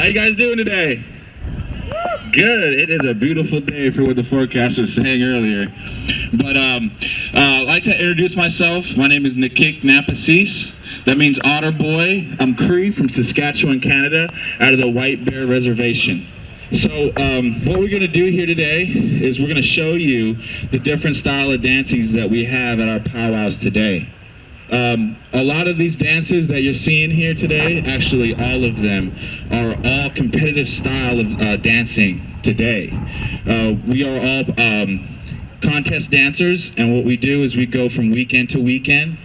How you guys doing today? Good. It is a beautiful day for what the forecast was saying earlier. But I'd like to introduce myself. My name is Nikik Napasis. That means Otter Boy. I'm Cree from Saskatchewan, Canada, out of the White Bear Reservation. So what we're going to do here today is we're going to show you the different style of dancings that we have at our powwows today. A lot of these dances that you're seeing here today, actually all of them, are all competitive style of dancing today. We are all contest dancers, and what we do is we go from weekend to weekend,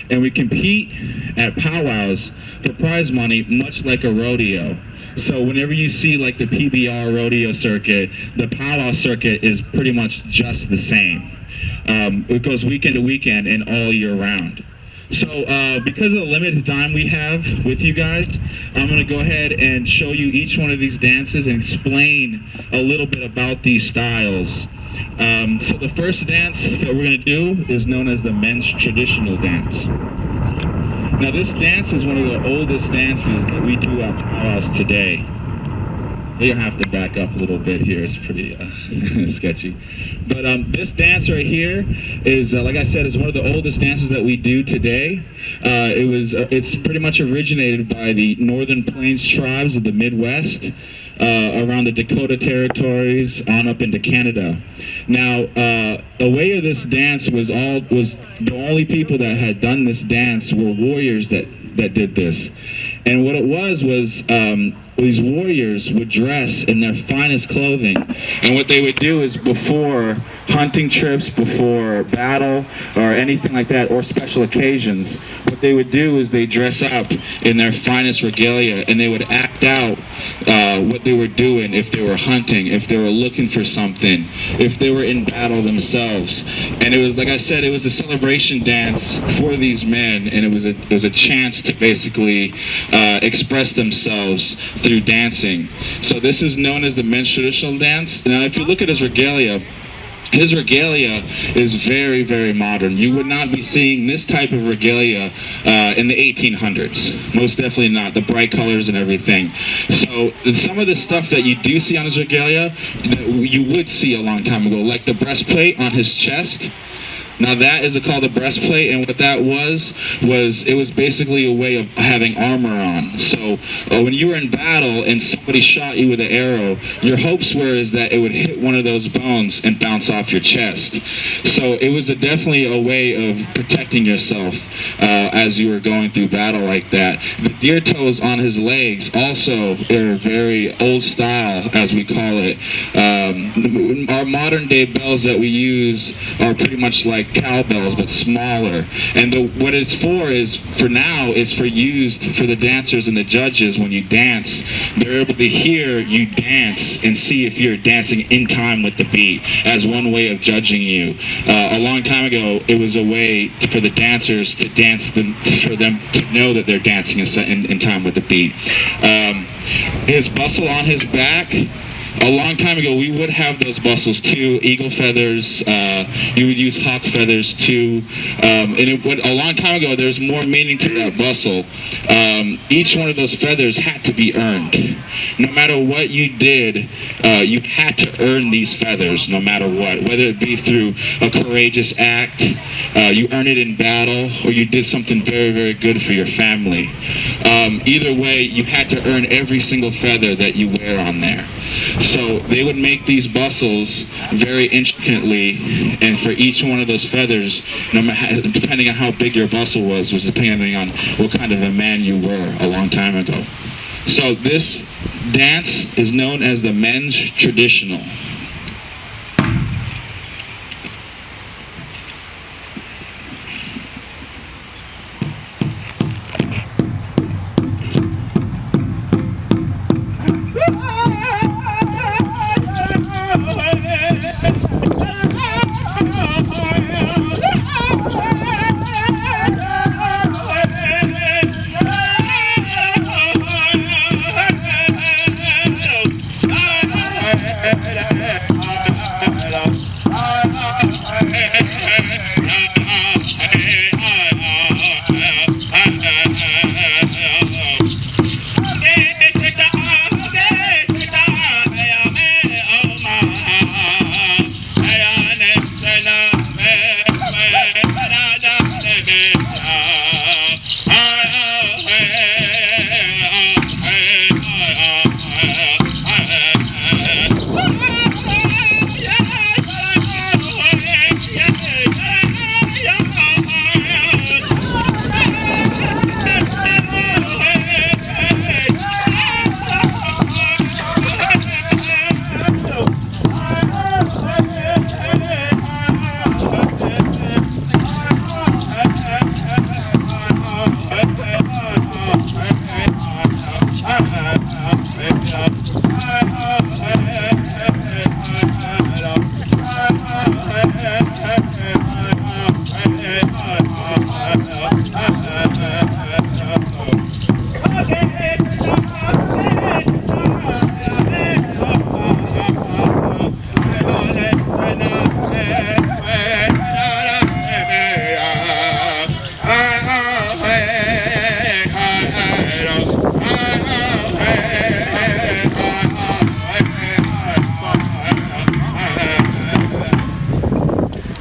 and we compete at powwows for prize money, much like a rodeo. So whenever you see like the PBR rodeo circuit, the powwow circuit is pretty much just the same. It goes weekend to weekend and all year round. So because of the limited time we have with you guys, I'm going to go ahead and show you each one of these dances and explain a little bit about these styles. So the first dance that we're going to do is known as the men's traditional dance. Now this dance is one of the oldest dances that we do at powwows today. You're going to have to back up a little bit here. It's pretty sketchy. But this dance right here is, like I said, is one of the oldest dances that we do today. It's pretty much originated by the Northern Plains tribes of the Midwest, around the Dakota territories on up into Canada. Now, the way of this dance was the only people that had done this dance were warriors that did this. And what it was these warriors would dress in their finest clothing, and what they would do is before hunting trips, before battle or anything like that, or special occasions, what they would do is they dress up in their finest regalia, and they would act out what they were doing, if they were hunting, if they were looking for something, if they were in battle themselves. And it was, like I said, it was a celebration dance for these men, and it was a chance to basically express themselves through dancing. So this is known as the men's traditional dance. Now if you look at his regalia is very, very modern. You would not be seeing this type of regalia in the 1800s. Most definitely not. The bright colors and everything. So some of the stuff that you do see on his regalia that you would see a long time ago, like the breastplate on his chest. Now that is called a breastplate, and what that was it was basically a way of having armor on. So when you were in battle and somebody shot you with an arrow, your hopes were is that it would hit one of those bones and bounce off your chest. So it was definitely a way of protecting yourself as you were going through battle like that. The deer toes on his legs also are very old style, as we call it. Our modern day bells that we use are pretty much like cowbells but smaller, and what it's for now is used for the dancers and the judges. When you dance, they're able to hear you dance and see if you're dancing in time with the beat, as one way of judging you. A long time ago, it was a way for the dancers to dance for them to know that they're dancing in time with the beat. His bustle on his back, a long time ago, we would have those bustles too, eagle feathers. You would use hawk feathers too. A long time ago, there's more meaning to that bustle. Each one of those feathers had to be earned. No matter what you did, you had to earn these feathers, no matter what. Whether it be through a courageous act, you earned it in battle, or you did something very, very good for your family. Either way, you had to earn every single feather that you wear on there. So they would make these bustles very intricately, and for each one of those feathers, depending on how big your bustle was depending on what kind of a man you were a long time ago. So this dance is known as the men's traditional.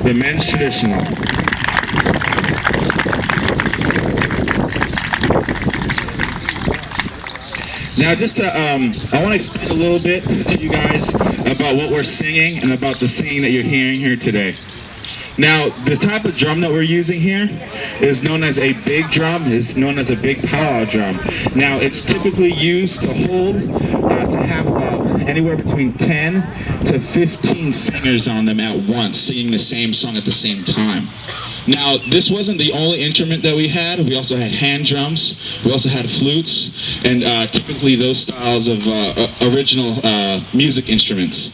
The men's traditional. Now, just to, I want to explain a little bit to you guys about what we're singing and about the singing that you're hearing here today. Now, the type of drum that we're using here is known as a big drum, is known as a big powwow drum. Now, it's typically used to hold, to have about anywhere between 10 to 15 singers on them at once, singing the same song at the same time. Now, this wasn't the only instrument that we had. We also had hand drums, we also had flutes, and typically those styles of original music instruments.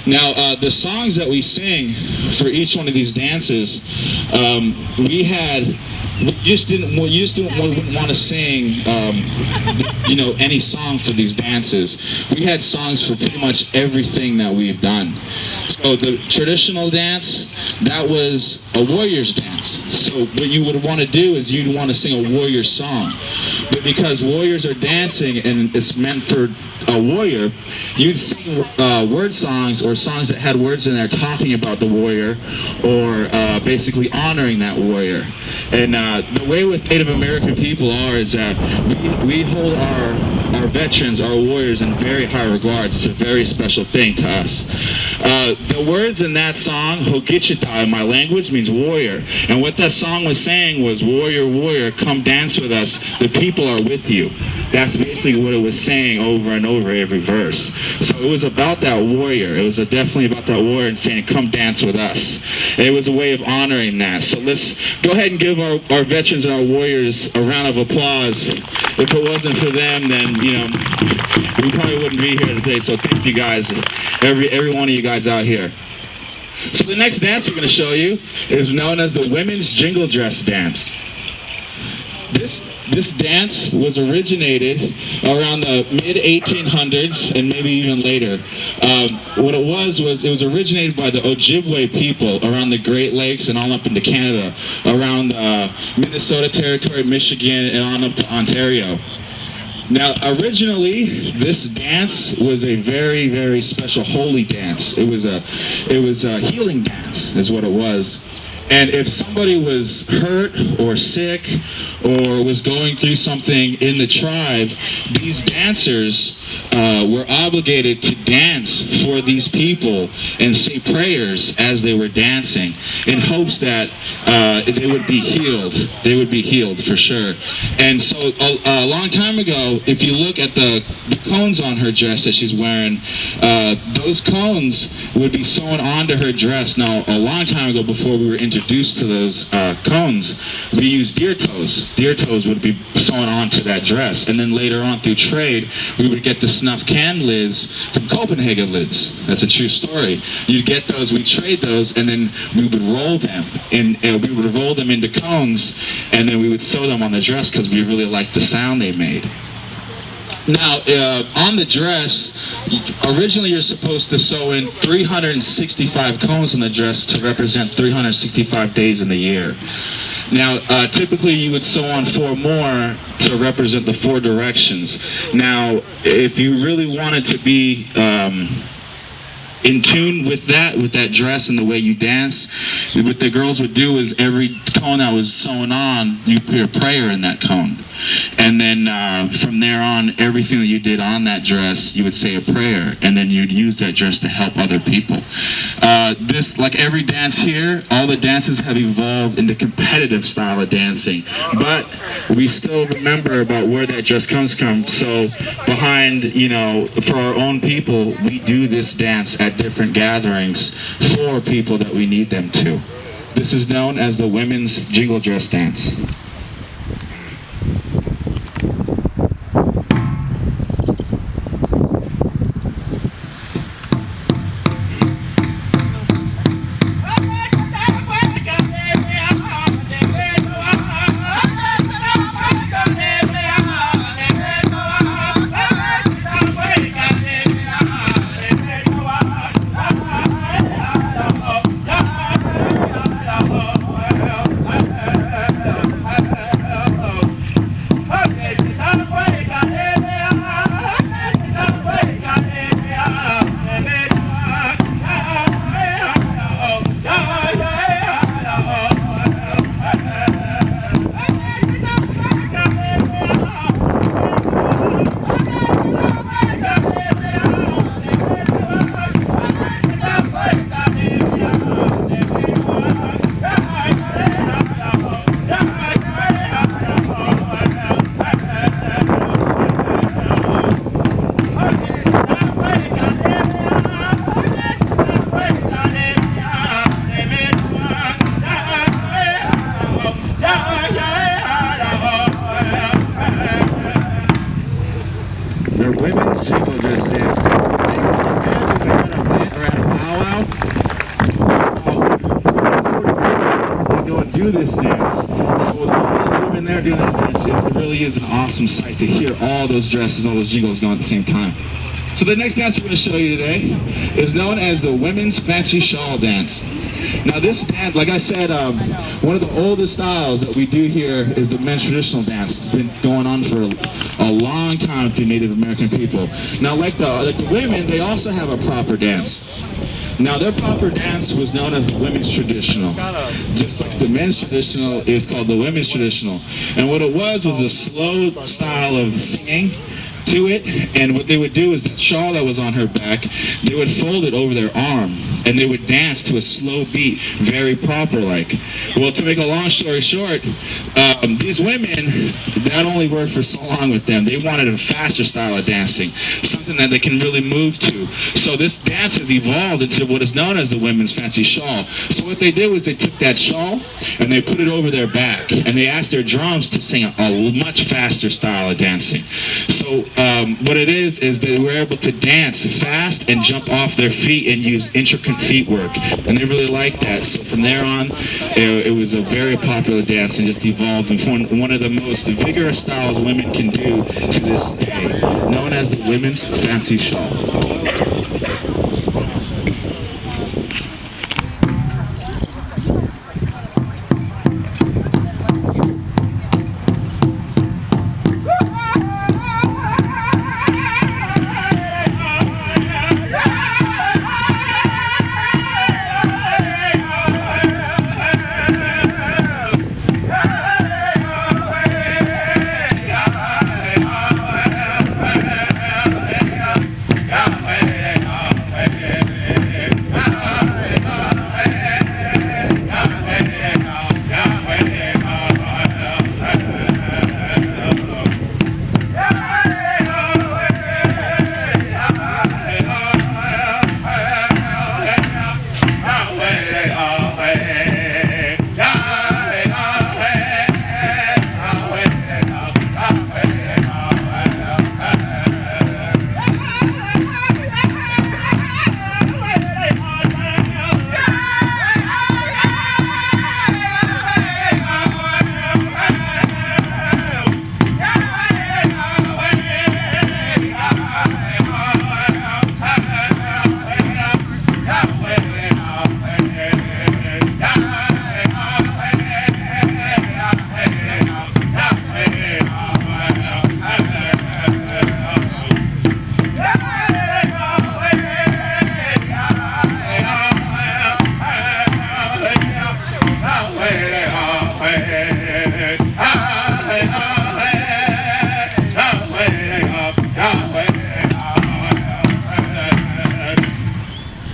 Now, the songs that we sing for each one of these dances, you just wouldn't want to sing, any song for these dances. We had songs for pretty much everything that we've done. So the traditional dance, that was a warrior's dance. So what you would want to do is you'd want to sing a warrior song. But because warriors are dancing and it's meant for a warrior, you'd sing word songs or songs that had words in there talking about the warrior or basically honoring that warrior. And the way with Native American people is that we hold our veterans, our warriors, in very high regard. It's a very special thing to us. The words in that song, Hogichita, in my language, means warrior. And what that song was saying was, warrior, warrior, come dance with us. The people are with you. That's basically what it was saying over and over every verse. So it was about that warrior. It was definitely about that warrior and saying, come dance with us. And it was a way of honoring that. So let's go ahead and give our veterans and our warriors a round of applause. If it wasn't for them, then, we probably wouldn't be here today. So thank you guys, every one of you guys out here. So the next dance we're going to show you is known as the Women's Jingle Dress Dance. This dance was originated around the mid-1800s and maybe even later. What it was originated by the Ojibwe people around the Great Lakes and all up into Canada, around Minnesota Territory, Michigan, and on up to Ontario. Now, originally, this dance was a very, very special holy dance. It was a healing dance, is what it was. And if somebody was hurt or sick or was going through something in the tribe, these dancers were obligated to dance for these people and say prayers as they were dancing in hopes that they would be healed. They would be healed for sure. And so a long time ago, if you look at the cones on her dress that she's wearing, those cones would be sewn onto her dress. Now, a long time ago, before we were introduced to those cones, we used deer toes. Deer toes would be sewn onto that dress. And then later on through trade, we would get the snuff can lids from Copenhagen lids. That's a true story. You'd get those, we'd trade those, and then we would roll them. And we would roll them into cones, and then we would sew them on the dress because we really liked the sound they made. Now, on the dress, originally you're supposed to sew in 365 cones on the dress to represent 365 days in the year. Now, typically you would sew on 4 more to represent the 4 directions. Now, if you really wanted to be in tune with that dress and the way you dance, what the girls would do is every cone that was sewn on, you put a prayer in that cone. And then from there on, everything that you did on that dress, you would say a prayer, and then you'd use that dress to help other people. This, like every dance here, all the dances have evolved into competitive style of dancing, but we still remember about where that dress comes from. So behind, for our own people, we do this dance at different gatherings for people that we need them to. This is known as the Women's Jingle Dress Dance. do this dance. So with all those women there doing that dance, it really is an awesome sight to hear all those dresses, all those jingles going at the same time. So the next dance we're going to show you today is known as the Women's Fancy Shawl Dance. Now this dance, like I said, one of the oldest styles that we do here is the men's traditional dance. It's been going on for a long time through Native American people. Now like the women, they also have a proper dance. Now their proper dance was known as the women's traditional. Just like the men's traditional is called the women's traditional. And what it was a slow style of singing to it, and what they would do is that shawl that was on her back, they would fold it over their arm, and they would dance to a slow beat, very proper like. Well, to make a long story short, these women, that only worked for so long with them. They wanted a faster style of dancing, something that they can really move to. So this dance has evolved into what is known as the women's fancy shawl. So what they did was they took that shawl and they put it over their back, and they asked their drums to sing a much faster style of dancing. So what it is they were able to dance fast and jump off their feet and use intricate feet work, and they really liked that. So from there on, it was a very popular dance and just evolved into one of the most vigorous styles women can do to this day, known as the women's fancy shawl.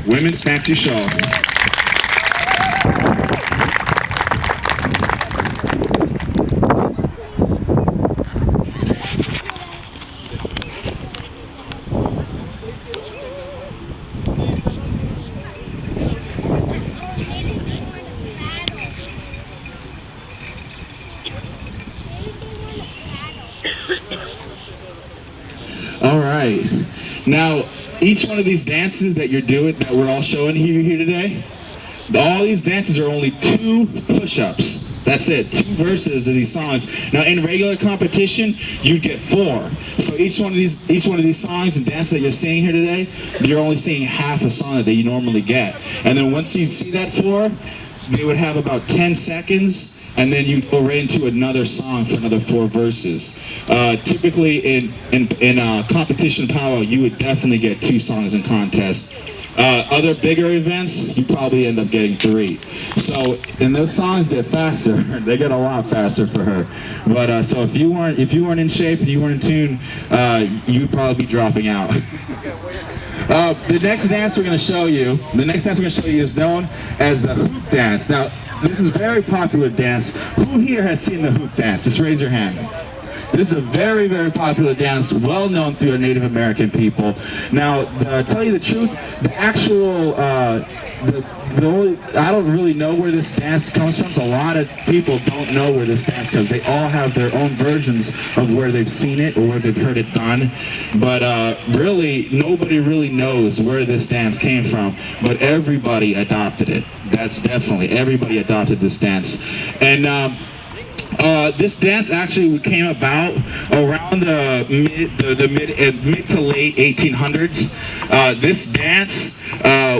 Women's fancy shawl. All right. Now, each one of these dances that you're doing, that we're all showing here today, all these dances are only 2 push-ups. That's it, 2 verses of these songs. Now, in regular competition, you'd get 4. So each one of these songs and dances that you're seeing here today, you're only seeing half a song that you normally get. And then once you see that 4, they would have about 10 seconds. And then you go right into another song for another 4 verses. Typically in competition powwow, you would definitely get 2 songs in contest. Other bigger events, you probably end up getting 3. So, and those songs get faster. They get a lot faster for her. But so if you weren't in shape and you weren't in tune, you'd probably be dropping out. The next dance we're going to show you, is known as the hoop dance. Now, this is a very popular dance. Who here has seen the hoop dance? Just raise your hand. This is a very, very popular dance, well known through our Native American people. Now, to tell you the truth, the actual, the only, I don't really know where this dance comes from. So a lot of people don't know where this dance comes. They all have their own versions of where they've seen it or where they've heard it done. But really, nobody really knows where this dance came from. But everybody adopted it. That's definitely, everybody adopted this dance. And this dance actually came about around the mid to late 1800s. This dance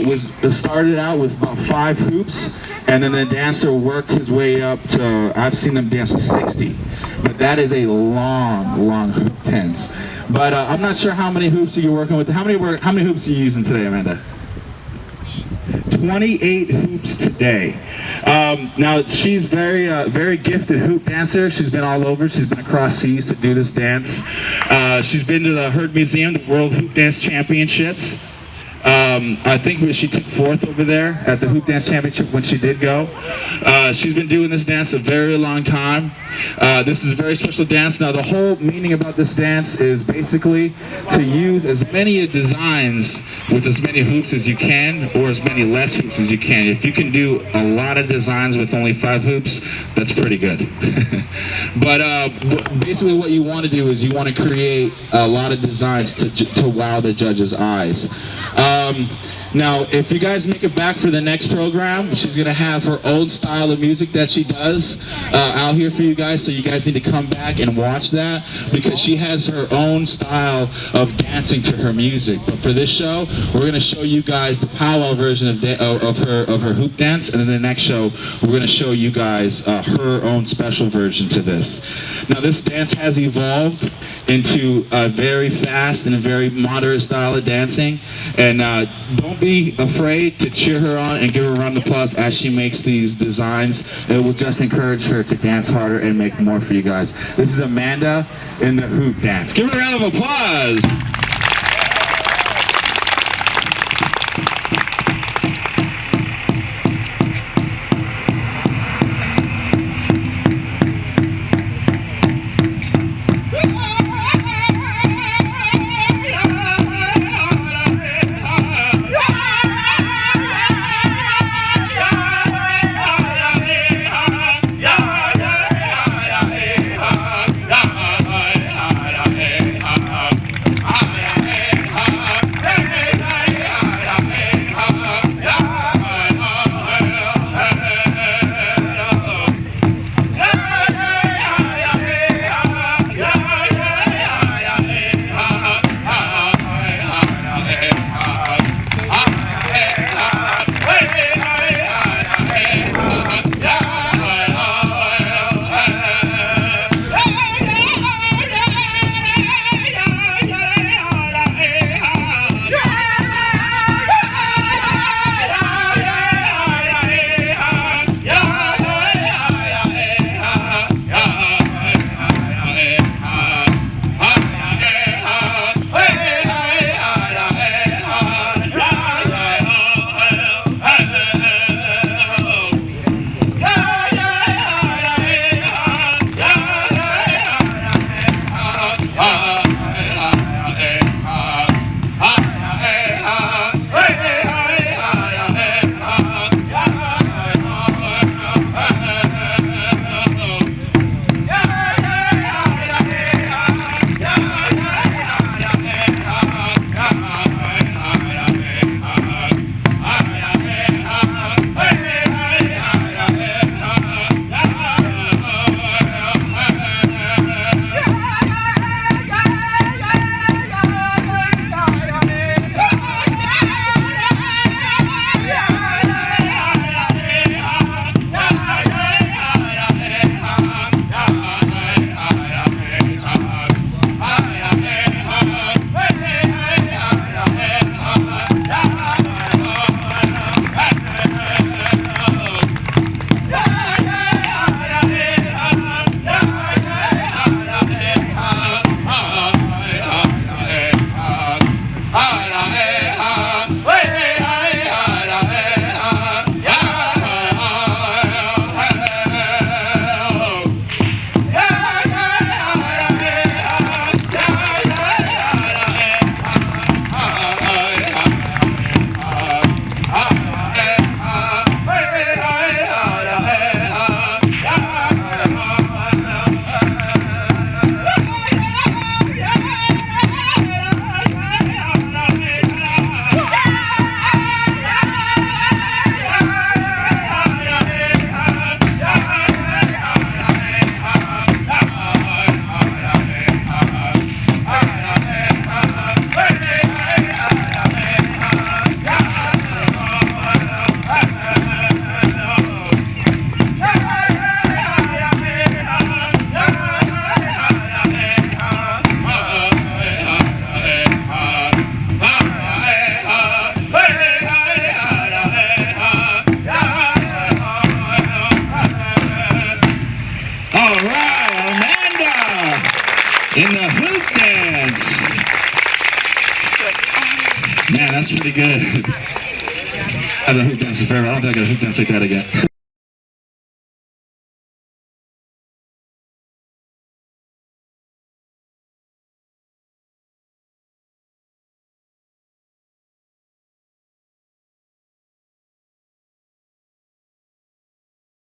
was started out with about 5 hoops, and then the dancer worked his way up to, I've seen them dance with 60. But that is a long hoop dance. But I'm not sure how many hoops you're working with. How many hoops are you using today, Amanda? 28 hoops today. Now she's very gifted hoop dancer. She's been all over. She's been across seas to do this dance. She's been to the Heard Museum, the World Hoop Dance Championships. I think she took 4th over there at the Hoop Dance Championship when she did go. She's been doing this dance a very long time. This is a very special dance. Now the whole meaning about this dance is basically to use as many designs with as many hoops as you can, or as many less hoops as you can. If you can do a lot of designs with only 5 hoops, that's pretty good. But basically what you want to do is you want to create a lot of designs to wow the judges' eyes. Now, if you guys make it back for the next program, she's going to have her own style of music that she does out here for you guys, so you guys need to come back and watch that, because she has her own style of dancing to her music. But for this show, we're going to show you guys the powwow version of her hoop dance, and then the next show, we're going to show you guys her own special version to this. Now, this dance has evolved into a very fast and a very moderate style of dancing, and don't be afraid to cheer her on and give her a round of applause as she makes these designs. It will just encourage her to dance harder and make more for you guys. This is Amanda in the hoop dance. Give her a round of applause. Man, that's pretty good. I've been hoop dancing forever. I don't think I got a hoop dance like that again.